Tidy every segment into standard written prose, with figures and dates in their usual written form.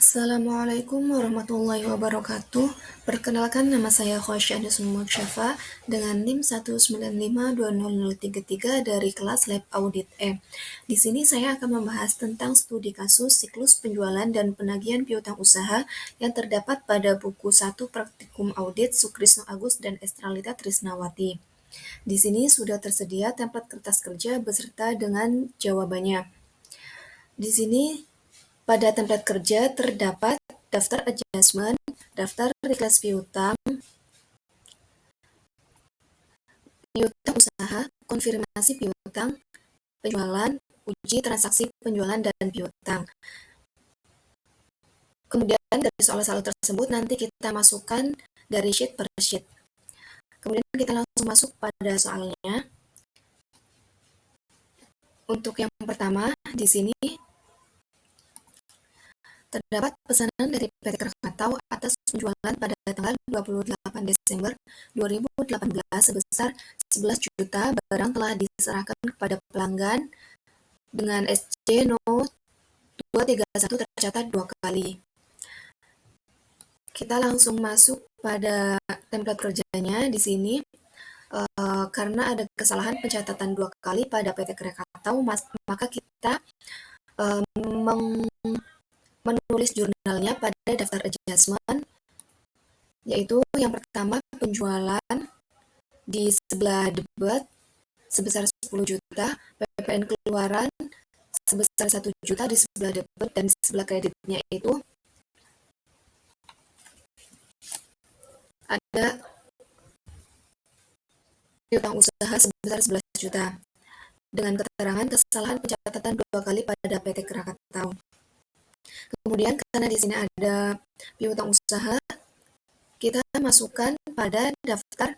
Assalamualaikum warahmatullahi wabarakatuh. Perkenalkan, nama saya Khosya Nusmul Syafa dengan NIM 1952033 dari kelas Lab Audit E. Di sini saya akan membahas tentang studi kasus siklus penjualan dan penagihan piutang usaha yang terdapat pada buku 1 Praktikum Audit Sukrisno Agus dan Estralita Trisnawati. Di sini sudah tersedia template kertas kerja beserta dengan jawabannya. Di sini pada template kerja terdapat daftar adjustment, daftar reclass piutang, piutang usaha, konfirmasi piutang, penjualan, uji transaksi penjualan dan piutang. Kemudian dari soal-soal tersebut nanti kita masukkan dari sheet per sheet. Kemudian kita langsung masuk pada soalnya. Untuk yang pertama, di sini terdapat pesanan dari PT Krakatau atas penjualan pada tanggal 28 Desember 2018 sebesar 11 juta barang telah diserahkan kepada pelanggan dengan SC No 231 tercatat 2 kali. Kita langsung masuk pada template kerjanya di sini. Karena ada kesalahan pencatatan 2 kali pada PT Krakatau, maka kita menulis jurnalnya pada daftar adjustment, yaitu yang pertama penjualan di sebelah debit sebesar 10 juta, PPN keluaran sebesar 1 juta di sebelah debit, dan di sebelah kreditnya itu ada piutang usaha sebesar 11 juta dengan keterangan kesalahan pencatatan 2 kali pada PT Krakatau. Kemudian karena di sini ada piutang usaha, kita masukkan pada daftar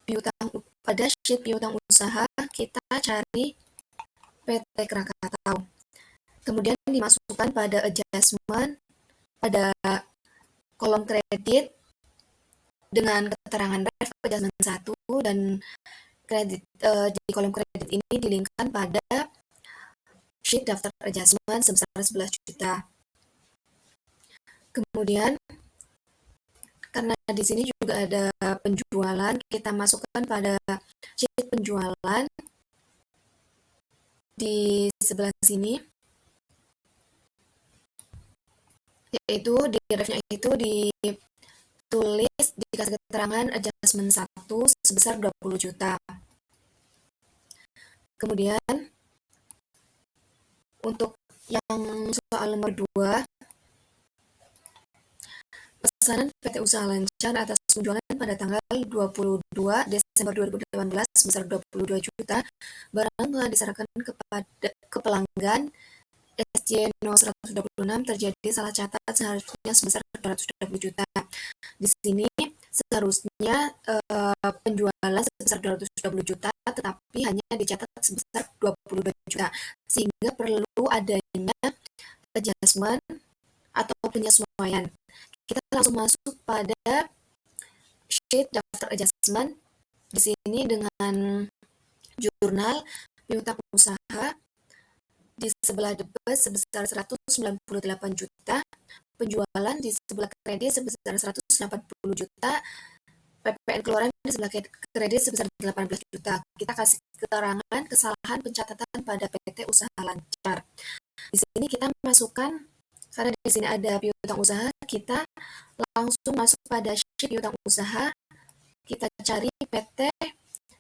piutang pada sheet piutang usaha, kita cari PT Krakatau. Kemudian dimasukkan pada adjustment pada kolom kredit dengan keterangan ref adjustment 1 dan kredit di kolom kredit ini dilinkkan pada sheet daftar adjustment sebesar 11 juta. Kemudian karena di sini juga ada penjualan, kita masukkan pada sheet penjualan di sebelah sini, yaitu di refnya itu ditulis dikasih keterangan adjustment 1 sebesar 20 juta. Kemudian untuk yang soal nomor 2, pesanan PT Usaha Lancar atas penjualan pada tanggal 22 Desember 2018 sebesar 22 juta, barang telah diserahkan ke pelanggan SJ 0126 terjadi salah catat seharusnya sebesar 220 juta. Di sini seharusnya penjualan sebesar 220 juta tetapi hanya dicatat sebesar 22 juta, sehingga perlu adanya adjustment atau penyesuaian. Kita langsung masuk pada sheet daftar adjustment di sini dengan jurnal piutang usaha di sebelah debit sebesar 198 juta, penjualan di sebelah kredit sebesar 180 juta, PPN keluaran di sebelah kredit sebesar 18 juta. Kita kasih keterangan kesalahan pencatatan pada PT Usaha Lancar. Di sini kita masukkan, karena di sini ada piutang usaha, kita langsung masuk pada sheet piutang usaha, kita cari PT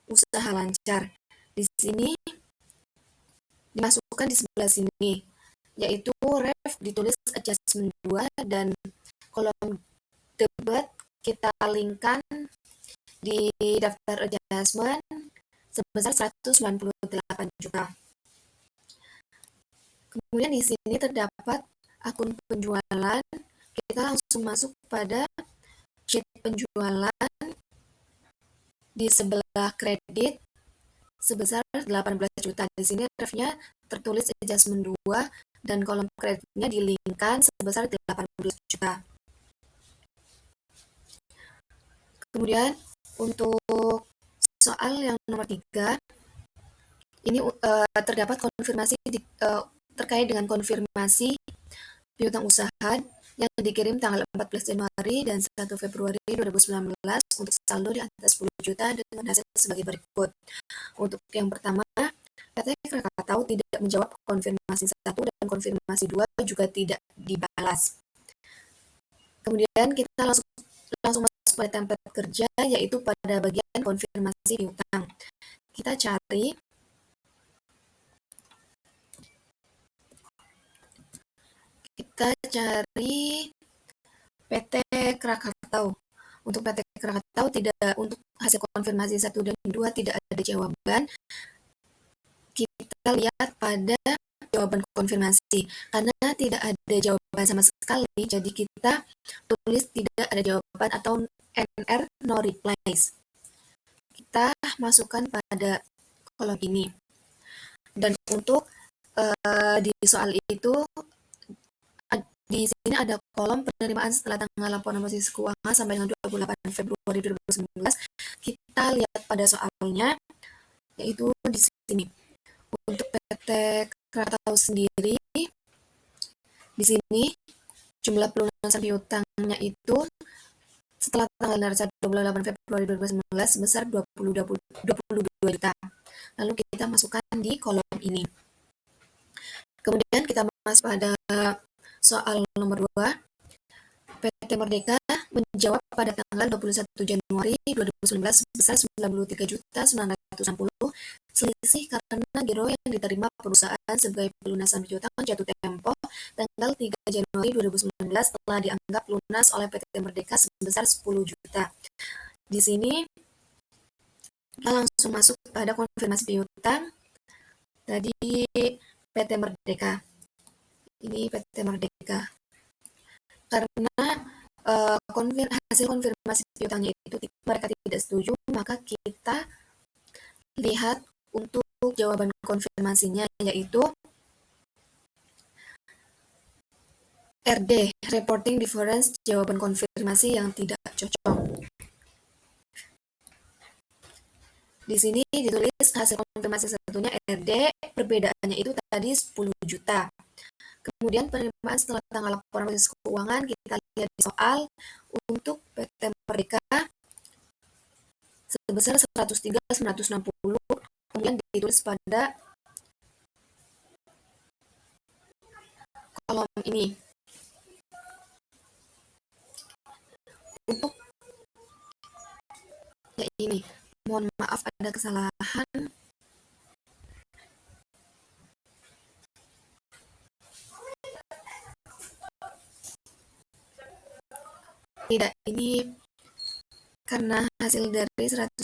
Usaha Lancar. Di sini dimasukkan di sebelah sini, yaitu ref ditulis adjustment 2 dan kolom debit kita linkkan di daftar adjustment sebesar 198 juta. Kemudian di sini terdapat akun penjualan, kita langsung masuk pada sheet penjualan di sebelah kredit sebesar 18 juta. Di sini refnya tertulis adjustment 2 dan kolom kreditnya dilinkkan sebesar 18 juta. Kemudian untuk soal yang nomor 3, ini terdapat konfirmasi terkait dengan konfirmasi piutang usaha yang dikirim tanggal 14 Januari dan 1 Februari 2019 untuk saldo di atas 10 juta dengan hasil sebagai berikut. Untuk yang pertama, PT Krakatau tidak menjawab konfirmasi 1 dan konfirmasi 2 juga tidak dibalas. Kemudian kita langsung masuk pada template kerja, yaitu pada bagian konfirmasi piutang. Kita cari PT Krakatau. Untuk PT Krakatau untuk hasil konfirmasi 1 dan 2 tidak ada jawaban. Kita lihat pada jawaban konfirmasi. Karena tidak ada jawaban sama sekali, jadi kita tulis tidak ada jawaban atau NR no replies. Kita masukkan pada kolom ini. Dan untuk di soal itu di sini ada kolom penerimaan setelah tanggal laporan posisi keuangan sampai dengan 28 Februari 2019. Kita lihat pada soalnya, yaitu di sini. Untuk PT Krakatau sendiri, di sini jumlah pelunasan piutangnya itu setelah tanggal 28 Februari 2019 sebesar 22 juta. Lalu kita masukkan di kolom ini. Kemudian kita masuk pada soal nomor 2. PT Merdeka menjawab pada tanggal 21 Januari 2019 sebesar 93.960. Selisih karena giro yang diterima perusahaan sebagai pelunasan piutang jatuh tempo tanggal 3 Januari 2019 telah dianggap lunas oleh PT Merdeka sebesar 10 juta. Di sini kita langsung masuk pada konfirmasi piutang. Tadi PT Merdeka. Ini PT Merdeka. Karena hasil konfirmasi piutangnya itu mereka tidak setuju, maka kita lihat untuk jawaban konfirmasinya, yaitu RD, Reporting Difference, jawaban konfirmasi yang tidak cocok. Di sini ditulis hasil konfirmasi satunya RD, perbedaannya itu tadi 10 juta. Kemudian penerimaan setelah tanggal laporan posisi keuangan, kita lihat di soal untuk PT Merdeka sebesar 103.960, kemudian ditulis pada kolom ini. Untuk ya ini, mohon maaf ada kesalahan. Tidak, ini karena hasil dari 103.960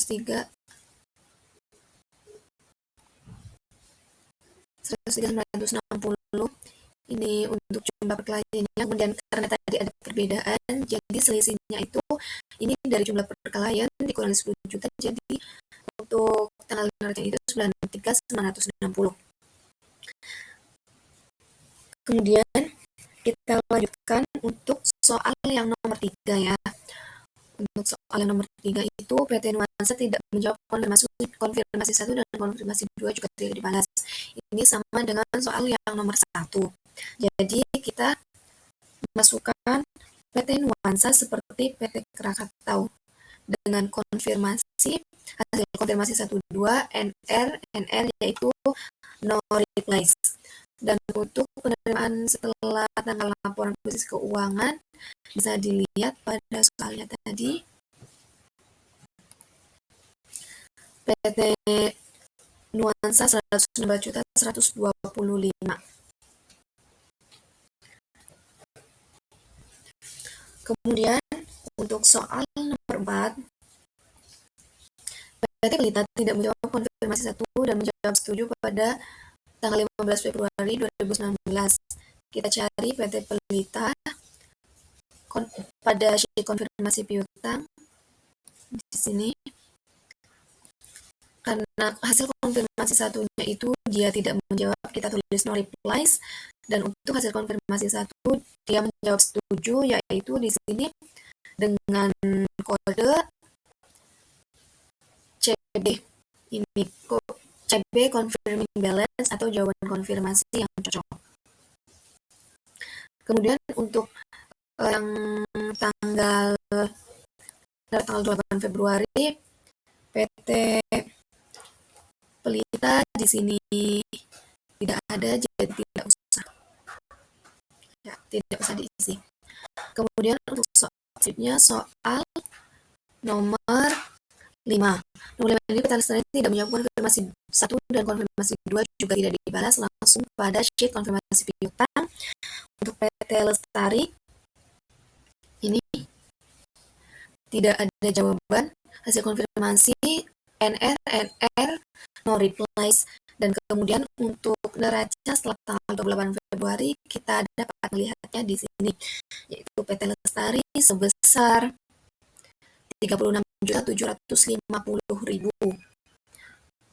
ini untuk jumlah perkelahiannya, kemudian karena tadi ada perbedaan, jadi selisihnya itu ini dari jumlah perkelahian dikurangi 10 juta, jadi untuk tanggal penarikan itu 93.960. Kemudian kita lanjutkan untuk soal yang nomor 3 ya. Untuk soal yang nomor 3 itu PT Nuansa tidak menjawab konfirmasi 1 dan konfirmasi 2 juga tidak dibalas. Ini sama dengan soal yang nomor 1. Jadi kita masukkan PT Nuansa seperti PT Krakatau dengan konfirmasi hasil konfirmasi 1 2 NR yaitu no replies. Dan untuk penerimaan setelah tanggal laporan posisi keuangan bisa dilihat pada soalnya tadi. PT Nuansa 116.125. Kemudian untuk soal nomor 4, PT Pelita tidak menjawab konfirmasi 1 dan menjawab setuju pada tanggal 15 Februari 2019. Kita cari PT Pelita pada sheet konfirmasi piutang di sini. Karena hasil konfirmasi satunya itu dia tidak menjawab, kita tulis no replies. Dan untuk hasil konfirmasi 1 dia menjawab setuju, yaitu di sini dengan kode CB. Ini CB confirming balance atau jawaban konfirmasi yang cocok. Kemudian untuk yang tanggal 8 Februari PT Pelita di sini tidak ada, jadi tidak usah diisi. Kemudian untuk soal nomor 5. Nomor 5 ini PT Lestari tidak menjawab konfirmasi 1 dan konfirmasi 2 juga tidak dibalas langsung pada sheet konfirmasi piutang. Untuk PT Lestari ini tidak ada jawaban hasil konfirmasi NR no replies, dan kemudian untuk neraca setelah tanggal 28 Februari kita dapat melihatnya di sini, yaitu PT Lestari sebesar 36.750.000,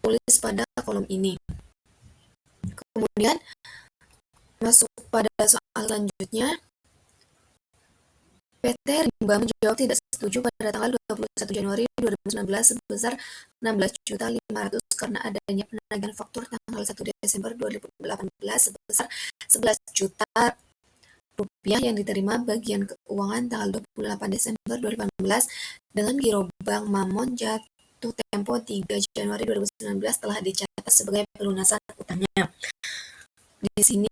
tulis pada kolom ini. Kemudian masuk pada soal selanjutnya. PT Rimba menjawab tidak setuju pada tanggal 21 Januari 2019 sebesar 16.500.000 karena adanya penagihan faktur tanggal 1 Desember 2018 sebesar 11 juta rupiah yang diterima bagian keuangan tanggal 28 Desember 2018 dengan giro Bank Mamon jatuh tempo 3 Januari 2019 telah dicatat sebagai pelunasan utangnya. Di sini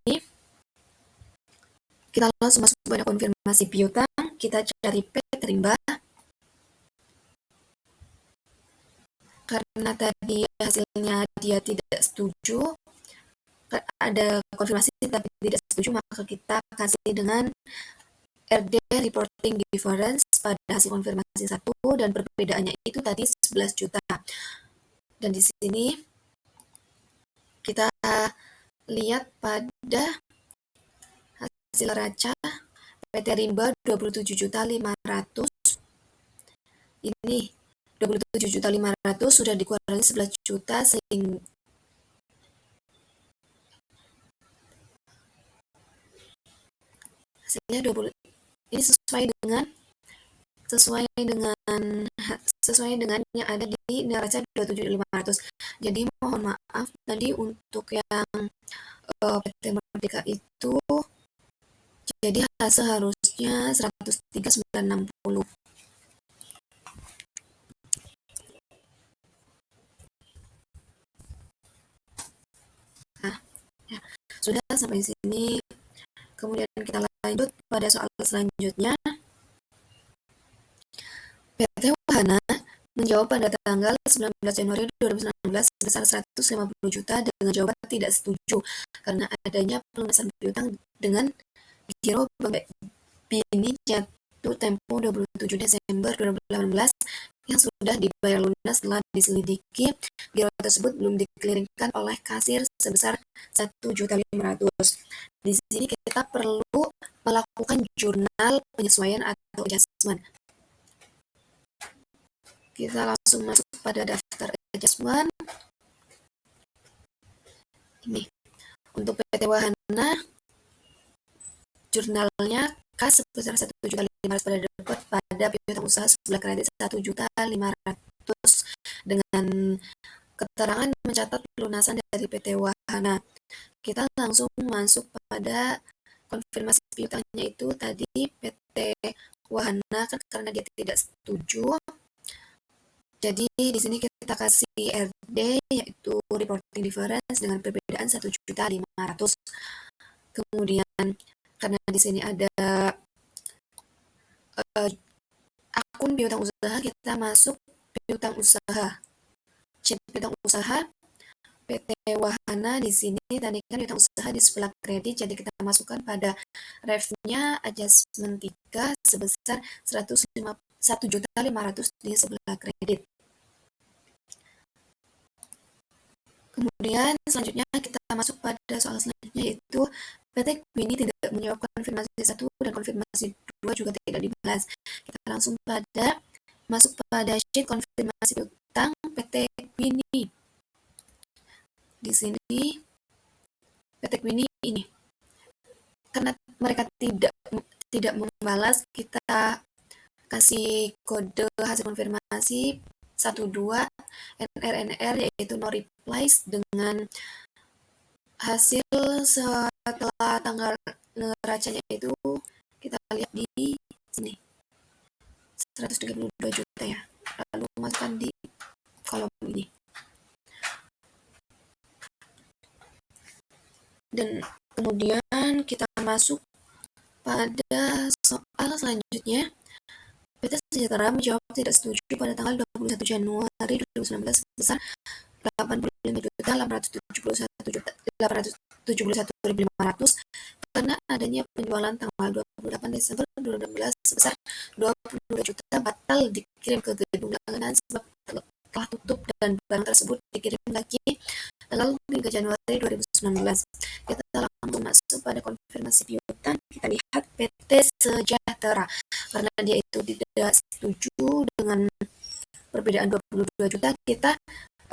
kita langsung masuk pada konfirmasi piutang. Kita cari PT Rimba. Karena tadi hasilnya dia tidak setuju, ada konfirmasi tapi tidak setuju, maka kita kasih dengan RD reporting difference pada hasil konfirmasi 1 dan perbedaannya itu tadi 11 juta. Dan di sini kita lihat pada hasil neraca PT Rimba 27.500.000. Ini 27.500.000 sudah dikurangi 11 juta sehingga hasilnya 20. Ini sesuai dengan yang ada di neraca 27.500. Jadi mohon maaf tadi untuk yang PT Merdeka itu jadi seharusnya 103.960. Nah, ya, sudah sampai sini. Kemudian kita lanjut pada soal selanjutnya. PT Wahana menjawab pada tanggal 19 Januari 2019 sebesar 150 juta dengan jawaban tidak setuju karena adanya pelunasan piutang dengan giro Bank BNI jatuh tempo 27 Desember 2018 yang sudah dibayar lunas. Setelah diselidiki, giro tersebut belum dikeliringkan oleh kasir sebesar 1.500.000. Di sini kita perlu melakukan jurnal penyesuaian atau adjustment. Kita langsung masuk pada daftar adjustment. Ini untuk PT Wahana, jurnalnya kas sebesar 1.500.000 pada dapat pada piutang usaha sebelah kredit 1.500.000 dengan keterangan mencatat pelunasan dari PT Wahana. Kita langsung masuk pada konfirmasi piutangnya itu tadi PT Wahana kan karena dia tidak setuju. Jadi di sini kita kasih RD yaitu reporting difference dengan perbedaan 1.500.000. Kemudian karena di sini ada akun piutang usaha, kita masuk piutang usaha. Sheet piutang usaha PT Wahana di sini tadi kan piutang usaha di sebelah kredit, jadi kita masukkan pada ref-nya adjustment 3 sebesar 1.500.000 di sebelah kredit. Kemudian selanjutnya kita masuk pada soal selanjutnya yaitu PT Queenie tidak menjawab konfirmasi 1 dan konfirmasi 2 juga tidak dibalas. Kita langsung masuk pada sheet konfirmasi piutang PT Queenie. Di sini PT Queenie ini karena mereka tidak membalas, kita kasih kode hasil konfirmasi 12 NR yaitu no replies dengan hasil setelah tanggal neracanya itu Kita lihat di sini 132 juta ya. Lalu masukkan di kolom ini. Dan kemudian kita masuk pada soal selanjutnya. PT Sejahtera menjawab tidak setuju pada tanggal 21 Januari 2019 sebesar 85.871.500 karena adanya penjualan tanggal 28 Desember 2016 sebesar 22 juta batal dikirim ke gedung langganan sebab telah tutup dan barang tersebut dikirim lagi tanggal 3 Januari 2019. Kita langsung masuk pada konfirmasi piutang. Kita lihat PT Sejahtera karena dia itu tidak setuju dengan perbedaan 22 juta, kita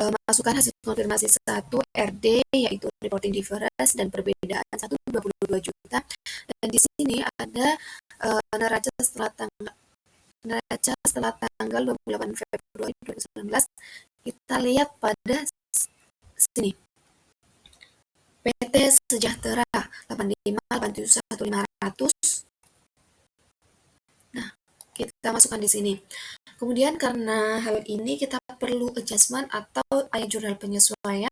masukkan hasil konfirmasi 1 RD yaitu reporting difference dan perbedaan 1 22 juta. Dan di sini ada neraca setelah tanggal 28 Februari 2019. Kita lihat pada sini. PT Sejahtera 85.871.500. Nah, kita masukkan di sini. Kemudian karena hal ini kita perlu adjustment atau ayat jurnal penyesuaian.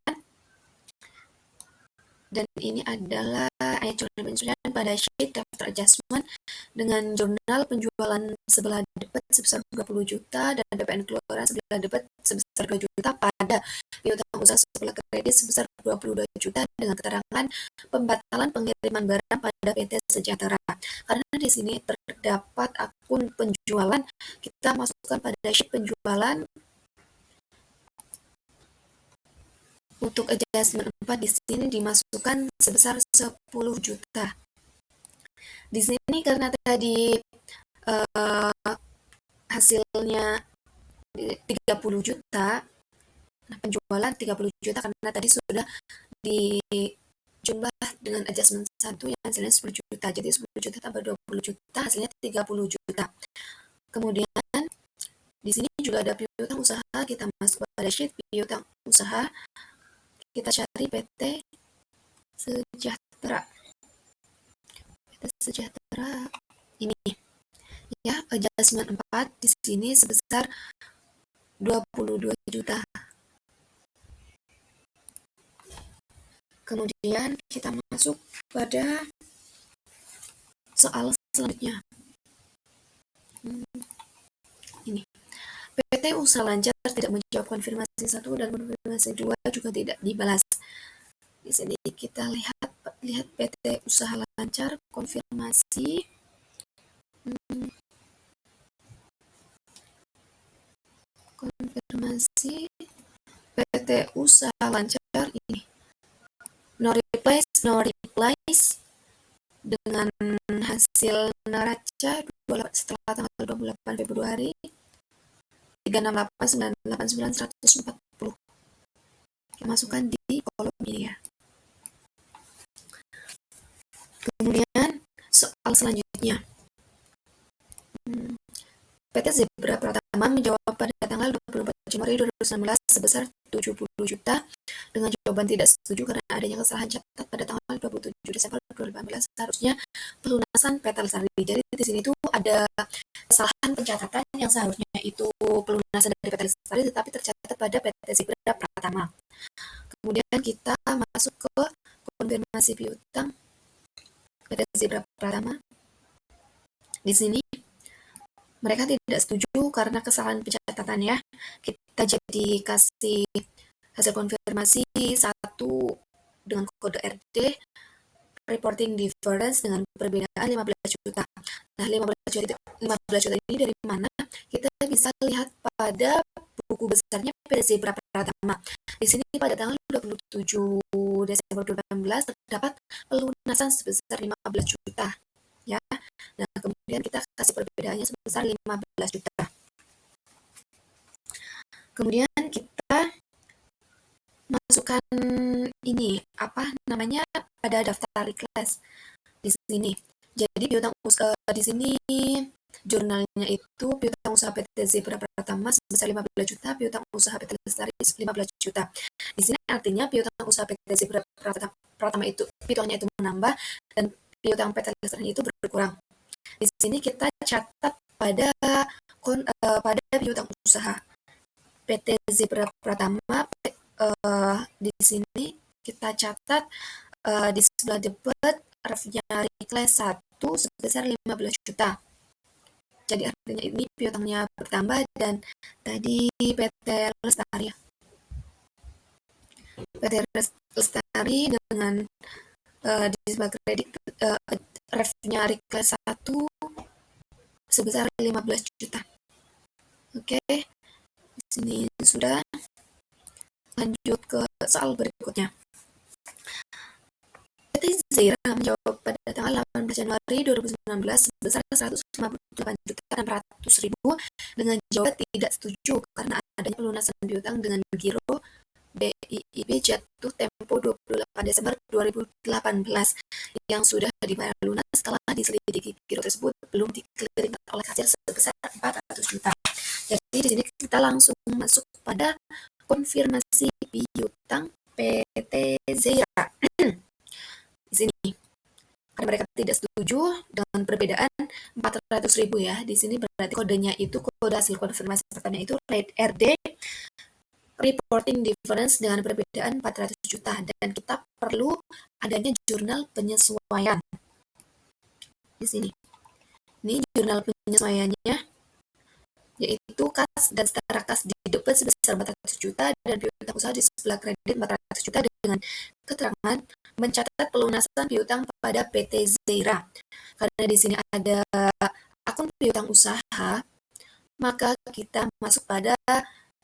Dan ini adalah ayat jurnal penyesuaian pada sheet daftar adjustment dengan jurnal penjualan sebelah debit sebesar 20 juta dan DPN keluaran sebelah debit sebesar 2 juta pada piutang usaha sebelah kredit sebesar 22 juta dengan keterangan pembatalan pengiriman barang pada PT Sejahtera. Karena di sini terdapat akun penjualan, kita masukkan pada sheet penjualan. Untuk adjustment 4 di sini dimasukkan sebesar 10 juta. Di sini karena tadi hasilnya 30 juta, nah penjualan 30 juta karena tadi sudah dijumlah dengan adjustment 1 yang hasilnya 10 juta. Jadi 10 juta tambah 20 juta hasilnya 30 juta. Kemudian di sini juga ada piutang usaha, kita masuk pada sheet piutang usaha. Kita cari PT Sejahtera. PT Sejahtera ini ya, adjustment 4 di sini sebesar 22 juta. Kemudian kita masuk pada soal selanjutnya. Ini. PT Usaha Lancar tidak menjawab konfirmasi 1 dan konfirmasi 2 juga tidak dibalas. Di sini kita lihat PT Usaha Lancar konfirmasi. Konfirmasi PT Usaha Lancar ini. No replies dengan hasil neraca setelah tanggal 28 Februari 368.989.140. Kita masukkan di kolom ini ya. Kemudian soal selanjutnya. PT Zebra Pratama menjawab pada tanggal 24 Januari 2019 sebesar 70 juta dengan jawaban tidak setuju karena adanya kesalahan catat pada tanggal 27 Desember 2018 seharusnya pelunasan PT Lestari. Jadi di sini tuh ada kesalahan pencatatan yang seharusnya itu pelunasan dari PT Lestari tetapi tercatat pada PT Zebra Pratama. Kemudian kita masuk ke konfirmasi piutang PT Zebra Pratama. Di sini mereka tidak setuju karena kesalahan pencatatan ya. Kita jadi kasih hasil konfirmasi 1 dengan kode RD, reporting difference dengan perbedaan 15 juta. Nah, 15 juta ini dari mana? Kita bisa lihat pada buku besarnya PT Zebra Pratama. Di sini pada tanggal 27 Desember 2018 terdapat pelunasan sebesar 15 juta. Ya. Nah, kemudian kita kasih perbedaannya sebesar 15 juta. Kemudian kita masukkan ini apa namanya pada daftar request di sini. Jadi piutang usaha di sini jurnalnya itu piutang usaha PT Zebra Pratama sebesar 15 juta, piutang usaha PT Lestari 15 juta. Di sini artinya piutang usaha PT Zebra Pratama itu piutangnya itu menambah dan piutang PT Lestari itu berkurang. Di sini kita catat pada piutang usaha PT Zebra Pratama. Di sini kita catat di sebelah depan refnya Reclass 1 sebesar 15 juta. Jadi artinya ini piutangnya bertambah, dan tadi PT Lestari. PT Lestari dengan di sebelah kredit refnya Reclass 1 sebesar 15 juta. Oke, di sini sudah. Lanjut ke soal berikutnya. PT Zaira menjawab pada tanggal 18 Januari 2019 sebesar 158.600.000 dengan jawaban tidak setuju karena adanya pelunasan piutang dengan giro BIIB jatuh tempo 28 Desember 2018 yang sudah dibayar lunas. Setelah diselidiki, giro tersebut belum dikeliringkan oleh kasir sebesar 400 juta. Jadi di sini kita langsung masuk pada konfirmasi piutang PT Zaira. Di sini karena mereka tidak setuju dengan perbedaan 400.000 ya. Di sini berarti kodenya itu, kode hasil konfirmasi pertama itu RD, reporting difference, dengan perbedaan 400 juta, dan kita perlu adanya jurnal penyesuaian. Di sini. Ini jurnal penyesuaiannya, yaitu kas dan setara kas di depan sebesar 400 juta dan piutang usaha di sebelah kredit 400 juta dengan keterangan mencatat pelunasan piutang pada PT Zaira. Karena di sini ada akun piutang usaha, maka kita masuk pada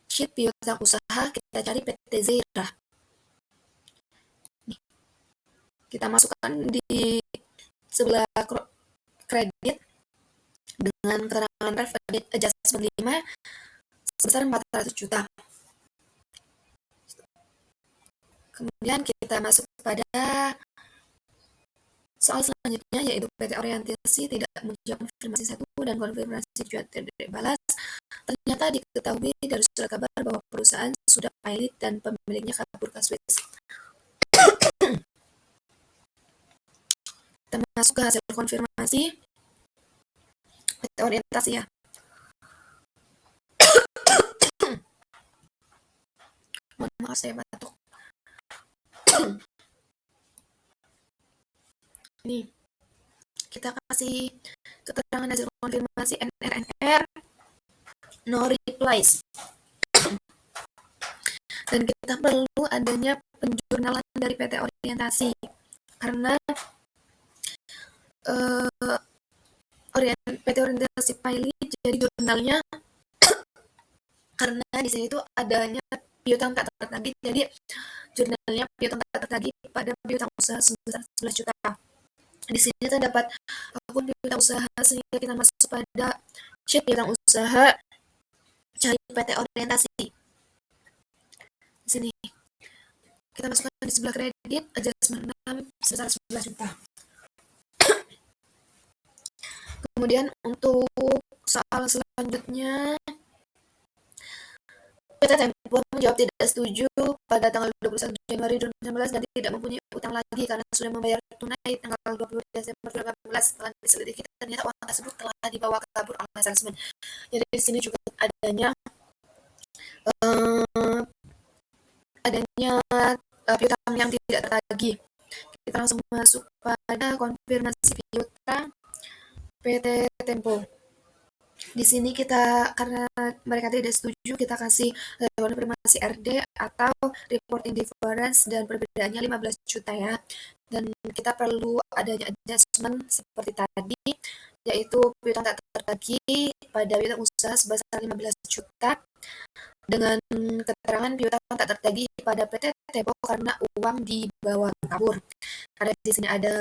sheet piutang usaha, kita cari PT Zaira. Nih, kita masukkan di sebelah kredit dengan keterangan ref adjustment 5 sebesar 400 juta. Kemudian kita masuk pada soal selanjutnya, yaitu PT Orientasi tidak menjawab konfirmasi 1 dan konfirmasi juga tidak dibalas. Ternyata diketahui dari surat kabar bahwa perusahaan sudah pilot dan pemiliknya kabur ke Swiss. Kita masuk ke hasil konfirmasi PT Orientasi ya. Mohon maaf, saya batuk. Ini kita kasih keterangan hasil konfirmasi NRNR no replies, dan kita perlu adanya penjurnalan dari PT Orientasi karena PT Orientasi pilot, jadi jurnalnya karena di sini tuh adanya piutang tak tertagih, jadi jurnalnya piutang tak tertagih pada piutang usaha sebesar 11 juta. Di sini terdapat akun piutang usaha, sehingga kita masuk pada sheet piutang usaha, cari PT Orientasi. Di sini kita masukkan di sebelah kredit adjustment 6 sebesar 11 juta. Kemudian untuk soal selanjutnya, PT Tempo menjawab tidak setuju pada tanggal 21 Januari 2019 dan tidak mempunyai utang lagi karena sudah membayar tunai tanggal 20 Desember 2018. Setelah diselidiki, ternyata uang tersebut telah dibawa kabur oleh salesman. Jadi di sini juga adanya piutang yang tidak tertagih. Kita langsung masuk pada konfirmasi piutang PT Tempo. Di sini kita, karena mereka tidak setuju, kita kasih konfirmasi RD atau reporting difference dan perbedaannya 15 juta ya. Dan kita perlu adanya adjustment seperti tadi, yaitu piutang tak tertagih pada piutang usaha sebesar 15 juta dengan keterangan piutang tak tertagih pada PT Tempo karena uang dibawa kabur. Karena di sini ada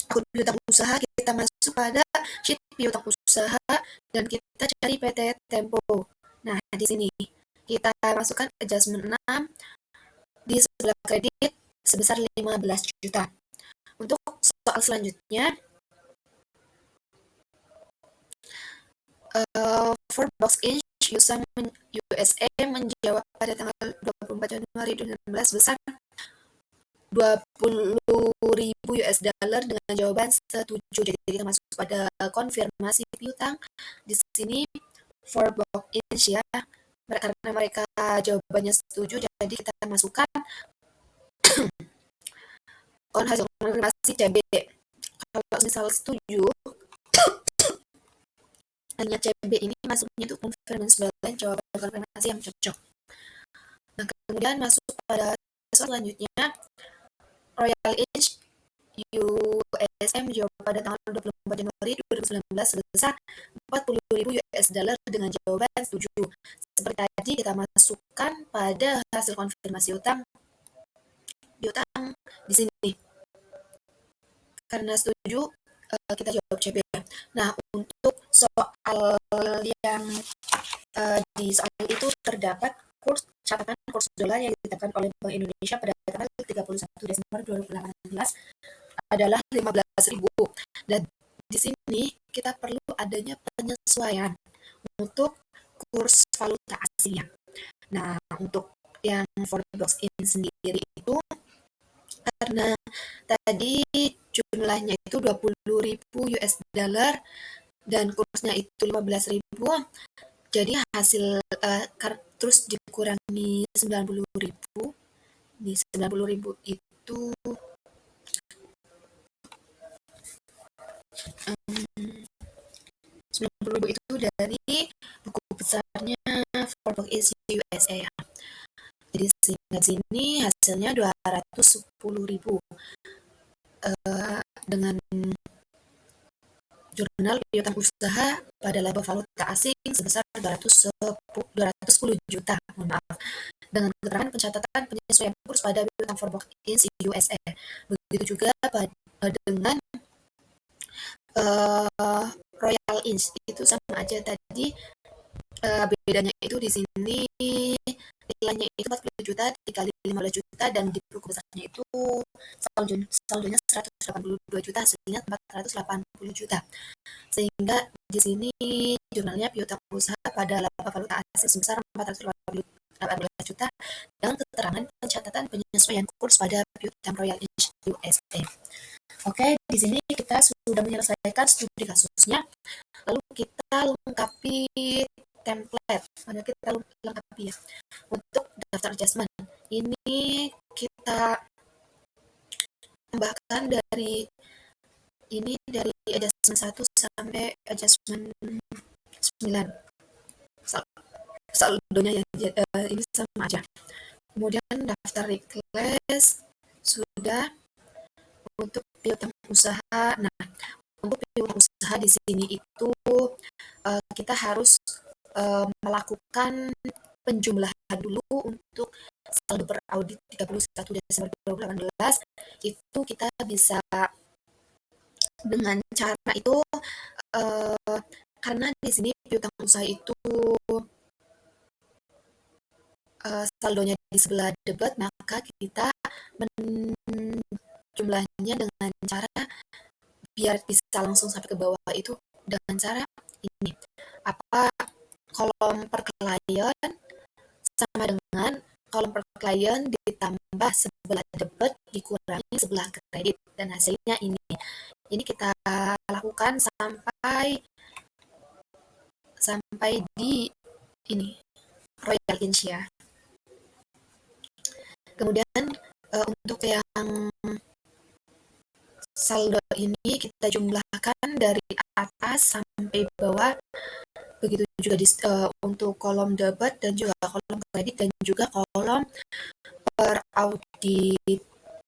akun piutang usaha, kita masuk pada sheet piutang usaha dan kita cari PT Tempo. Nah, di sini kita masukkan adjustment 6 di sebelah kredit sebesar 15 juta. Untuk soal selanjutnya, Forbes Inc. USA menjawab pada tanggal 24 Januari 2016 sebesar $20.000 dengan jawaban setuju. Jadi kita masuk pada konfirmasi piutang. Di sini for box inch ya. Karena mereka jawabannya setuju, jadi kita masukkan on hasil konfirmasi CB. Kalau misal setuju, hanya CB ini masuknya itu confirmance balance, jawaban konfirmasi yang cocok. Nah, kemudian masuk pada selanjutnya, Royal Inch USM jawab pada tanggal 24 Januari 2019 sebesar $40.000 dengan jawaban setuju. Seperti tadi kita masukkan pada hasil konfirmasi piutang di sini. Karena setuju, kita jawab CB. Nah, untuk soal yang di soal itu terdapat catatan kurs dolar yang ditetapkan oleh Bank Indonesia pada tanggal 31 Desember 2018 adalah 15.000. Dan di sini kita perlu adanya penyesuaian untuk kurs valuta asing. Nah, untuk yang for box in sendiri itu karena tadi jumlahnya itu $20.000 dan kursnya itu 15.000, jadi hasil terus dikurangi 90.000. Di 90.000 itu 90.000 itu dari buku besarnya for box in USA ya. Jadi sehingga sini hasilnya 210.000 dengan jurnal piutang usaha pada laba valuta asing sebesar 210 juta. Mohon maaf. Dengan keterangan pencatatan penyesuaian kurs pada piutang for box in USA. Begitu juga dengan Royal Inch itu sama aja tadi, bedanya itu di sini nilainya itu 40 juta dikali 15 juta dan di buku besarnya itu saldonya 182 juta, hasilnya 480 juta. Sehingga di sini jurnalnya piutang usaha pada laba valuta asing sebesar 418 juta dengan keterangan pencatatan penyesuaian kurs pada piutang Royal Inch USA. Oke, di sini kita sudah menyelesaikan studi kasusnya. Lalu kita lengkapi template. Mari kita lengkapi ya. Untuk daftar adjustment, ini kita tambahkan dari adjustment 1 sampai adjustment 9. Saldonya ya, ini sama aja. Kemudian daftar request sudah. Untuk piutang usaha, nah untuk piutang usaha di sini itu kita harus melakukan penjumlahan dulu untuk saldo peraudit 31 Desember 2018. Itu kita bisa dengan cara itu karena di sini piutang usaha itu saldonya di sebelah debit, maka kita jumlahnya dengan cara biar bisa langsung sampai ke bawah itu dengan cara ini. Apa kolom per klien sama dengan kolom per klien ditambah sebelah debit dikurangi sebelah kredit dan hasilnya ini. Ini kita lakukan sampai di ini Royal Inch ya. Kemudian untuk yang saldo ini kita jumlahkan dari atas sampai bawah. Begitu juga untuk kolom debit dan juga kolom kredit dan juga kolom per audit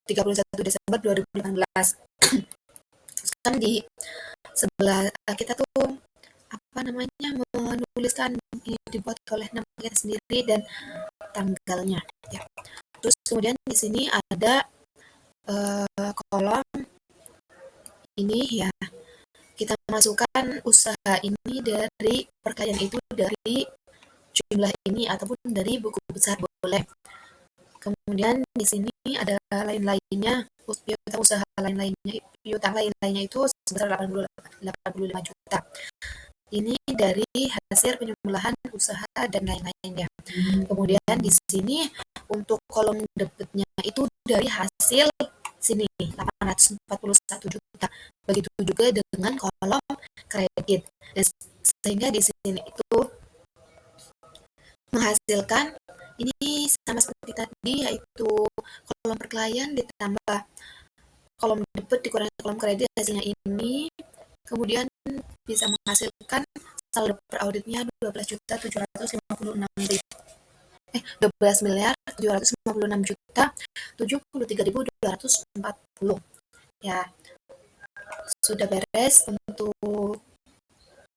31 Desember 2018. Kan di sebelah kita tuh menuliskan ini dibuat oleh nama kita sendiri dan tanggalnya ya. Terus kemudian di sini ada kolom ini ya, kita masukkan usaha ini dari perkalian itu dari jumlah ini ataupun dari buku besar boleh. Kemudian di sini ada lain-lainnya, piutang usaha lain-lainnya itu sebesar 85 juta. Ini dari hasil penjumlahan usaha dan lain-lainnya. Kemudian di sini untuk kolom debitnya itu dari hasil sini 841 juta. Begitu juga dengan kolom kredit. Dan sehingga di sini itu menghasilkan ini sama seperti tadi, yaitu kolom perkelahian ditambah kolom debit dikurangi kolom kredit, hasilnya ini. Kemudian bisa menghasilkan saldo perauditnya 12 miliar 756 juta 73.240. Ya, sudah beres untuk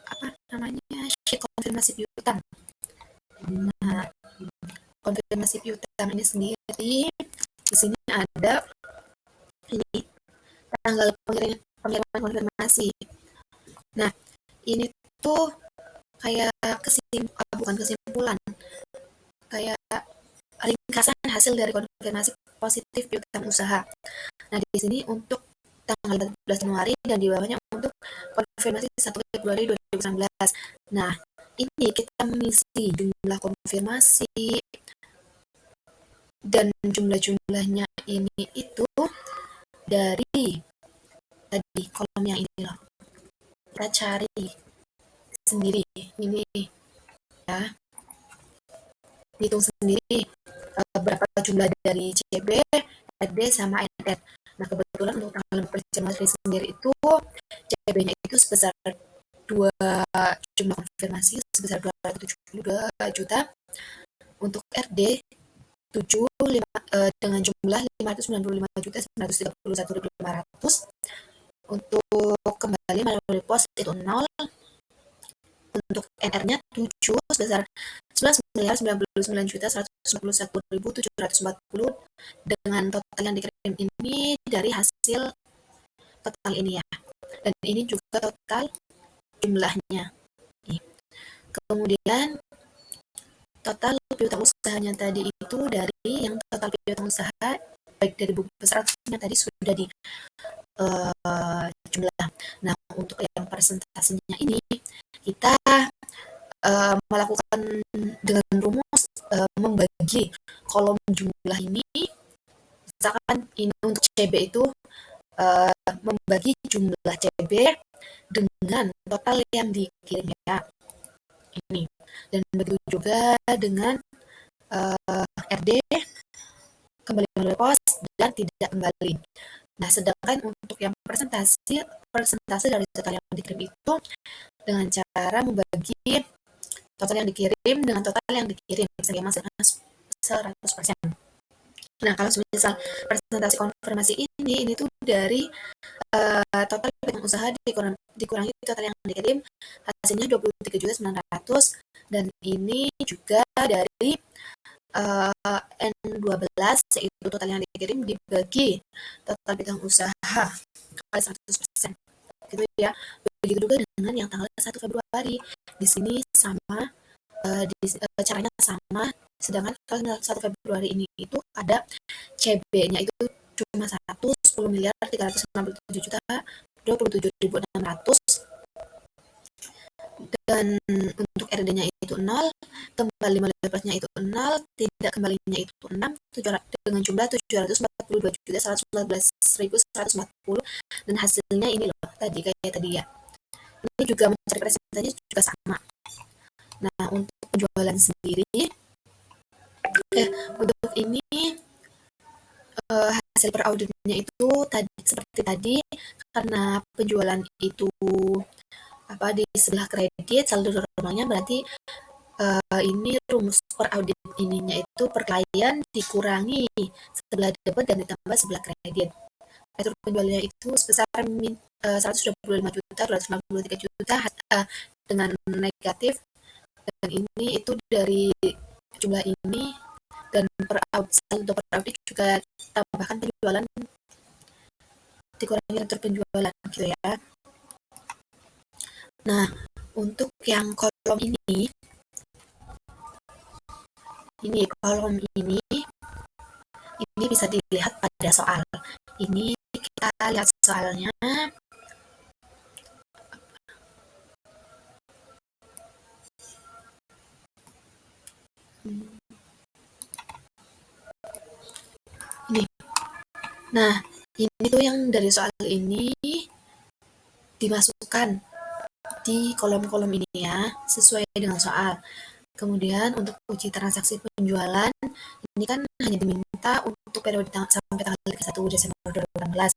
apa namanya sheet konfirmasi piutang. Nah, konfirmasi piutang ini sendiri di sini ada ini tanggal pengiriman konfirmasi. Nah, ini tuh kayak bukan kesimpulan, kayak ringkasan hasil dari konfirmasi positif piutang usaha. Nah, di sini untuk tanggal 14 Januari dan di bawahnya untuk konfirmasi 1 Februari 2019. Nah, ini kita mengisi jumlah konfirmasi dan jumlah-jumlahnya ini itu dari tadi kolom yang ini loh. Kita cari sendiri ini ya. Hitung sendiri berapa jumlah dari CB, RD sama NR. Nah, kebetulan untuk tanggal 14 Januari sendiri itu CB-nya itu sebesar jumlah konfirmasi sebesar 272 juta. Untuk RD 7 dengan jumlah 595.931.500. Untuk kembali melalui pos itu 0. Untuk NR-nya 7 sebesar 11.099.141.740 dengan total yang dikirim ini dari hasil total ini ya. Dan ini juga total jumlahnya. Kemudian total piutang usahanya tadi itu dari yang total piutang usaha baik dari buku besarnya tadi sudah di jumlah. Nah, untuk yang presentasinya ini kita melakukan dengan rumus membagi kolom jumlah ini. Misalkan ini untuk CB itu membagi jumlah CB dengan total yang dikirim ya. Ini. Dan begitu juga dengan RD kembali melalui pos dan tidak kembali. Nah, sedangkan untuk yang presentasi dari total yang dikirim itu dengan cara membagi total yang dikirim dengan total yang dikirim sehingga menghasilkan 100%. Nah, kalau misal presentasi konfirmasi ini tuh dari total piutang usaha dikurangi total yang dikirim, hasilnya 23.900, dan ini juga dari N12 yaitu total yang dikirim dibagi total piutang usaha kali 100%. Gitu ya. Begitu juga dengan yang tanggal 1 Februari. Di sini sama caranya sama, sedangkan kalau 1 Februari ini itu ada CB-nya itu cuma 10.367.600 dan untuk RD-nya itu 0, kembali melalui itu 0, tidak kembalinya itu 6 dengan jumlah 742.114.140 dan hasilnya ini loh tadi kayak tadi ya. Ini juga mencari presentasinya juga sama. Nah, untuk penjualan sendiri untuk ini hasil per auditnya itu seperti tadi, karena penjualan itu di sebelah kredit saldo normalnya berarti ini rumus per audit ininya itu perkelahian dikurangi sebelah debit dan ditambah sebelah kredit. Itu penjualannya itu sebesar 125.293 juta dengan negatif, dan ini itu dari jumlah ini, dan saldo per audit juga tambahkan penjualan dikurangi retur penjualan gitu ya. Nah, untuk yang kolom ini kolom ini bisa dilihat pada soal. Ini kita lihat soalnya. Nah, ini tuh yang dari soal ini dimasukkan di kolom-kolom ini ya, sesuai dengan soal. Kemudian untuk uji transaksi penjualan, ini kan hanya diminta untuk periode sampai tanggal 31 Desember 2018.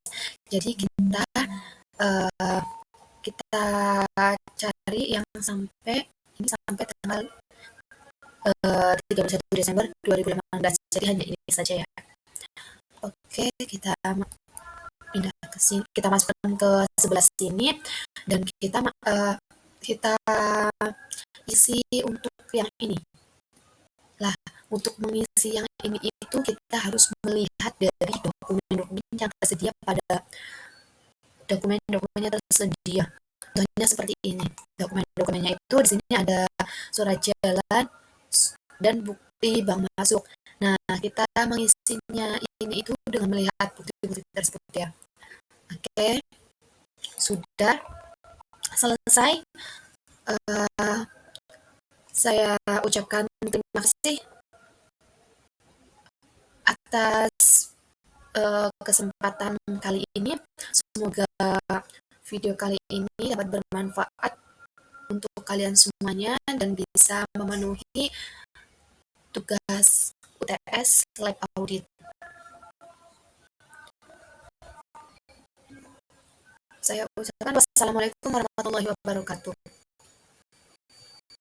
Jadi eh, kita cari yang sampai tanggal 31 Desember 2018. Jadi hanya ini saja ya. Oke, kita pindah ke sini, kita masukkan ke sebelah sini dan kita isi untuk yang ini. Lah, untuk mengisi yang ini itu kita harus melihat dari dokumen-dokumen yang tersedia pada dokumen-dokumennya tersedia. Contohnya seperti ini. Dokumen-dokumennya itu di sini ada surat jalan dan bukti bank masuk. Nah, kita mengisinya ini itu dengan melihat bukti-bukti tersebut ya. Oke, sudah selesai. Uh, saya ucapkan terima kasih atas kesempatan kali ini. Semoga video kali ini dapat bermanfaat untuk kalian semuanya dan bisa memenuhi tugas UTS Lab Audit. Saya ucapkan wassalamualaikum warahmatullahi wabarakatuh.